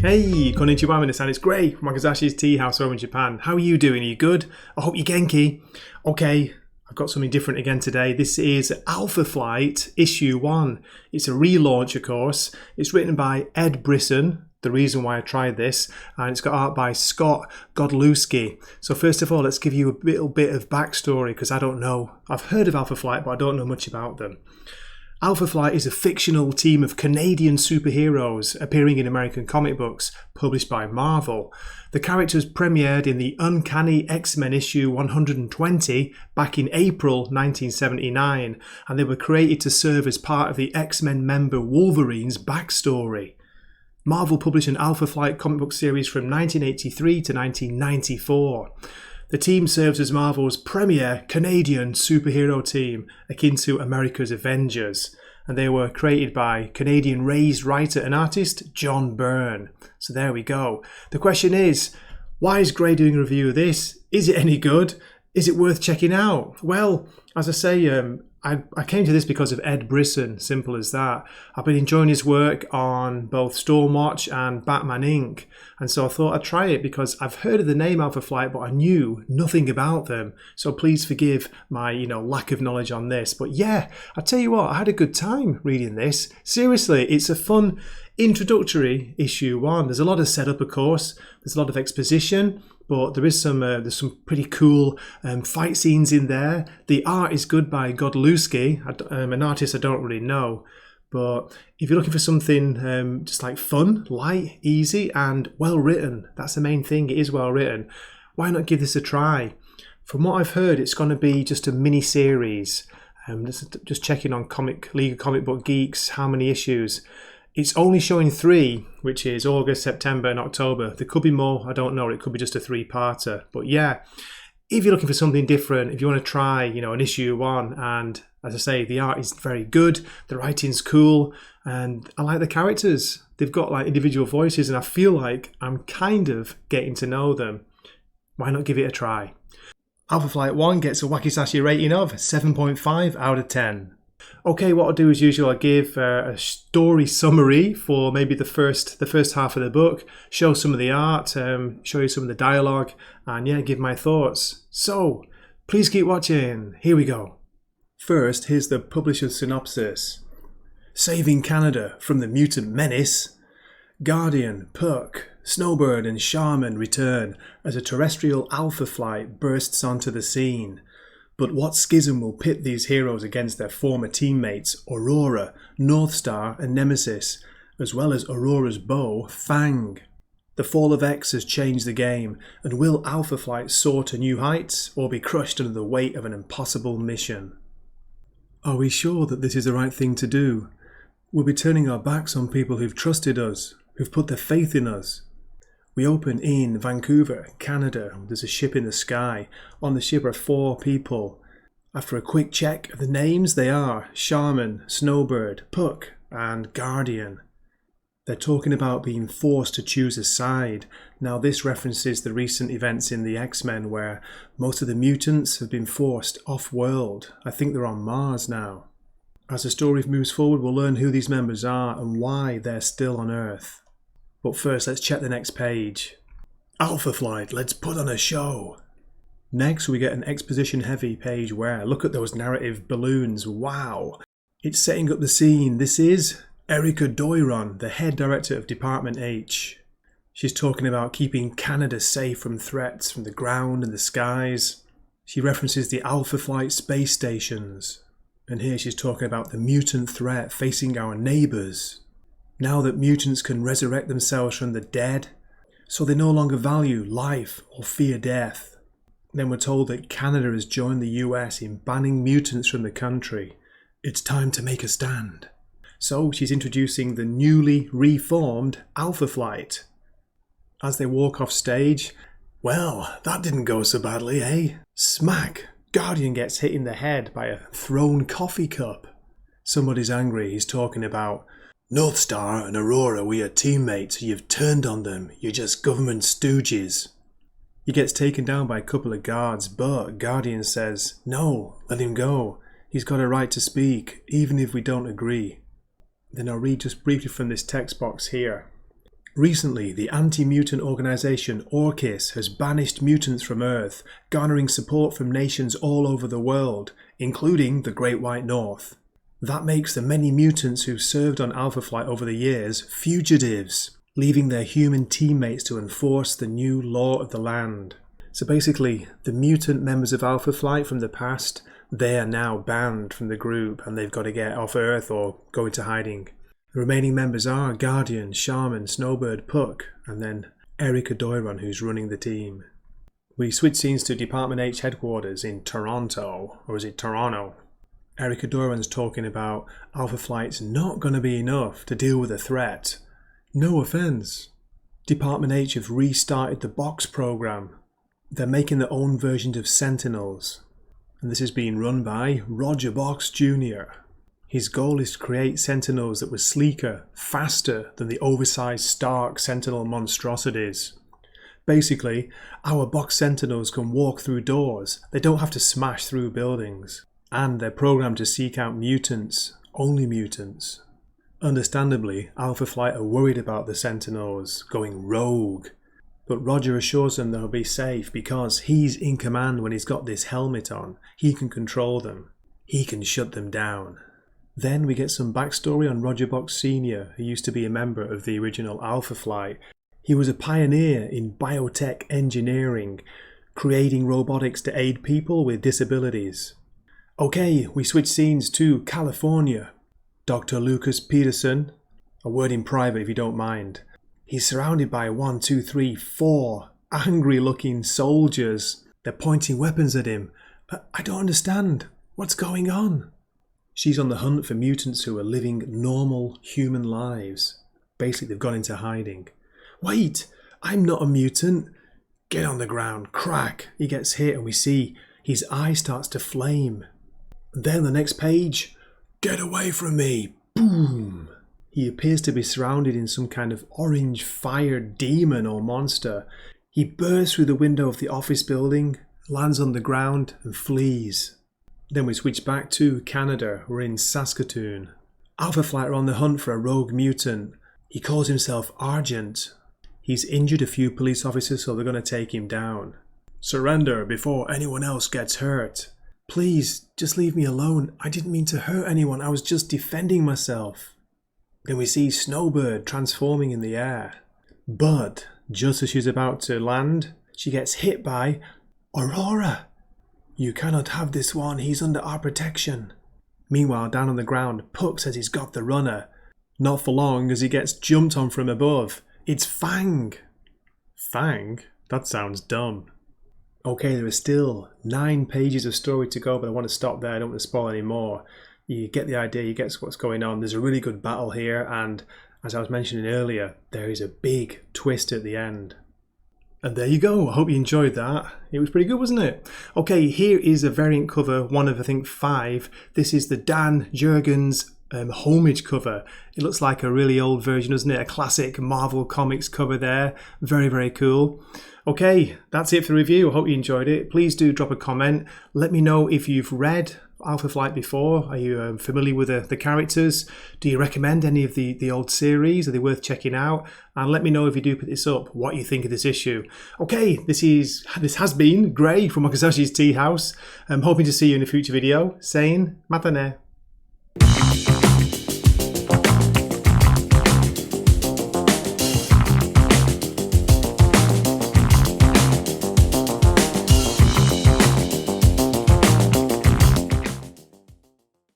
Hey, konnichiwa, minasan, it's Gray from Wakazashi's Tea House over in Japan. How are you doing? Are you good? I hope you're genki. Okay, I've got something different again today. This is Alpha Flight Issue 1. It's a relaunch, of course. It's written by Ed Brisson, the reason why I tried this, and it's got art by Scott Godlewski. So first of all, let's give you a little bit of backstory, because I don't know. I've heard of Alpha Flight, but I don't know much about them. Alpha Flight is a fictional team of Canadian superheroes appearing in American comic books published by Marvel. The characters premiered in the Uncanny X-Men issue 120 back in April 1979, and they were created to serve as part of the X-Men member Wolverine's backstory. Marvel published an Alpha Flight comic book series from 1983 to 1994. The team serves as Marvel's premier Canadian superhero team, akin to America's Avengers, and they were created by Canadian-raised writer and artist John Byrne. So there we go. The question is, why is Gray doing a review of this? Is it any good? Is it worth checking out? Well, as I say, I came to this because of Ed Brisson, simple as that. I've been enjoying his work on both Stormwatch and Batman Inc. And so I thought I'd try it because I've heard of the name Alpha Flight, but I knew nothing about them. So please forgive my, lack of knowledge on this. But yeah, I tell you what, I had a good time reading this. Seriously, it's a fun introductory issue 1. There's a lot of setup, of course. There's a lot of exposition. But there is there's some pretty cool fight scenes in there. The art is good by Godlewski, an artist I don't really know. But if you're looking for something just like fun, light, easy, and well written, that's the main thing. It is well written. Why not give this a try? From what I've heard, it's going to be just a mini series. Just checking on League of Comic Book Geeks, how many issues. It's only showing 3, which is August, September and October. There could be more, I don't know. It could be just a 3-parter. But yeah, if you're looking for something different, if you want to try, an issue 1, and as I say, the art is very good, the writing's cool, and I like the characters. They've got like individual voices, and I feel like I'm kind of getting to know them. Why not give it a try? Alpha Flight 1 gets a Wakizashi rating of 7.5 out of 10. Okay, what I'll do as usual, I'll give a story summary for maybe the first half of the book, show some of the art, show you some of the dialogue, and yeah, give my thoughts. So, please keep watching. Here we go. First, here's the publisher's synopsis. Saving Canada from the Mutant Menace, Guardian, Puck, Snowbird and Shaman return as a terrestrial Alpha Flight bursts onto the scene. But what schism will pit these heroes against their former teammates Aurora, Northstar and Nemesis, as well as Aurora's beau, Fang? The fall of X has changed the game, and will Alpha Flight soar to new heights or be crushed under the weight of an impossible mission? Are we sure that this is the right thing to do? We'll be turning our backs on people who've trusted us, who've put their faith in us. We open in Vancouver, Canada. There's a ship in the sky. On the ship are 4 people. After a quick check of the names, they are Shaman, Snowbird, Puck, and Guardian. They're talking about being forced to choose a side. Now this references the recent events in the X-Men where most of the mutants have been forced off-world. I think they're on Mars now. As the story moves forward, we'll learn who these members are and why they're still on Earth. But first, let's check the next page. Alpha Flight, let's put on a show. Next, we get an exposition-heavy page where, look at those narrative balloons, wow. It's setting up the scene. This is Erica Doiron, the head director of Department H. She's talking about keeping Canada safe from threats from the ground and the skies. She references the Alpha Flight space stations. And here she's talking about the mutant threat facing our neighbours. Now that mutants can resurrect themselves from the dead, so they no longer value life or fear death. Then we're told that Canada has joined the US in banning mutants from the country. It's time to make a stand. So she's introducing the newly reformed Alpha Flight. As they walk off stage, well, that didn't go so badly, eh? Smack! Guardian gets hit in the head by a thrown coffee cup. Somebody's angry. He's talking about Northstar and Aurora, we are teammates. You've turned on them. You're just government stooges. He gets taken down by a couple of guards, but Guardian says, no, let him go. He's got a right to speak, even if we don't agree. Then I'll read just briefly from this text box here. Recently, the anti-mutant organization Orchis has banished mutants from Earth, garnering support from nations all over the world, including the Great White North. That makes the many mutants who've served on Alpha Flight over the years fugitives, leaving their human teammates to enforce the new law of the land. So basically, the mutant members of Alpha Flight from the past, they are now banned from the group and they've got to get off Earth or go into hiding. The remaining members are Guardian, Shaman, Snowbird, Puck, and then Erica Doiron, who's running the team. We switch scenes to Department H headquarters in Toronto, or is it Toronto? Erica Doiron's talking about Alpha Flight's not going to be enough to deal with the threat. No offence. Department H have restarted the Box program. They're making their own versions of Sentinels. And this is being run by Roger Box Jr. His goal is to create Sentinels that were sleeker, faster than the oversized Stark Sentinel monstrosities. Basically, our Box Sentinels can walk through doors. They don't have to smash through buildings. And they're programmed to seek out mutants, only mutants. Understandably, Alpha Flight are worried about the Sentinels going rogue. But Roger assures them they'll be safe because he's in command when he's got this helmet on. He can control them. He can shut them down. Then we get some backstory on Roger Box Sr., who used to be a member of the original Alpha Flight. He was a pioneer in biotech engineering, creating robotics to aid people with disabilities. Okay, we switch scenes to California. Dr. Lucas Peterson, a word in private if you don't mind. He's surrounded by 4 angry-looking soldiers. They're pointing weapons at him. I don't understand. What's going on? She's on the hunt for mutants who are living normal human lives. Basically, they've gone into hiding. Wait, I'm not a mutant. Get on the ground. Crack. He gets hit and we see his eye starts to flame. Then the next page, get away from me, boom. He appears to be surrounded in some kind of orange fire demon or monster. He bursts through the window of the office building, lands on the ground and flees. Then we switch back to Canada, we're in Saskatoon. Alpha Flight are on the hunt for a rogue mutant. He calls himself Argent. He's injured a few police officers so they're going to take him down. Surrender before anyone else gets hurt. Please, just leave me alone. I didn't mean to hurt anyone. I was just defending myself. Then we see Snowbird transforming in the air. But just as she's about to land, she gets hit by Aurora. You cannot have this one. He's under our protection. Meanwhile, down on the ground, Puck says he's got the runner. Not for long as he gets jumped on from above. It's Fang. Fang? That sounds dumb. Okay, there are still 9 pages of story to go, but I want to stop there. I don't want to spoil any more. You get the idea, you get what's going on. There's a really good battle here, and as I was mentioning earlier, there is a big twist at the end. And there you go. I hope you enjoyed that. It was pretty good, wasn't it? Okay, here is a variant cover, one of, I think, 5. This is the Dan Jurgens homage cover. It looks like a really old version, doesn't it? A classic Marvel Comics cover there. Very, very cool. Okay, that's it for the review. I hope you enjoyed it. Please do drop a comment. Let me know if you've read Alpha Flight before. Are you familiar with the characters? Do you recommend any of the old series? Are they worth checking out? And let me know if you do pick this up, what you think of this issue. Okay, this has been Gray from Wakazashi's Tea House. I'm hoping to see you in a future video. Saying matane.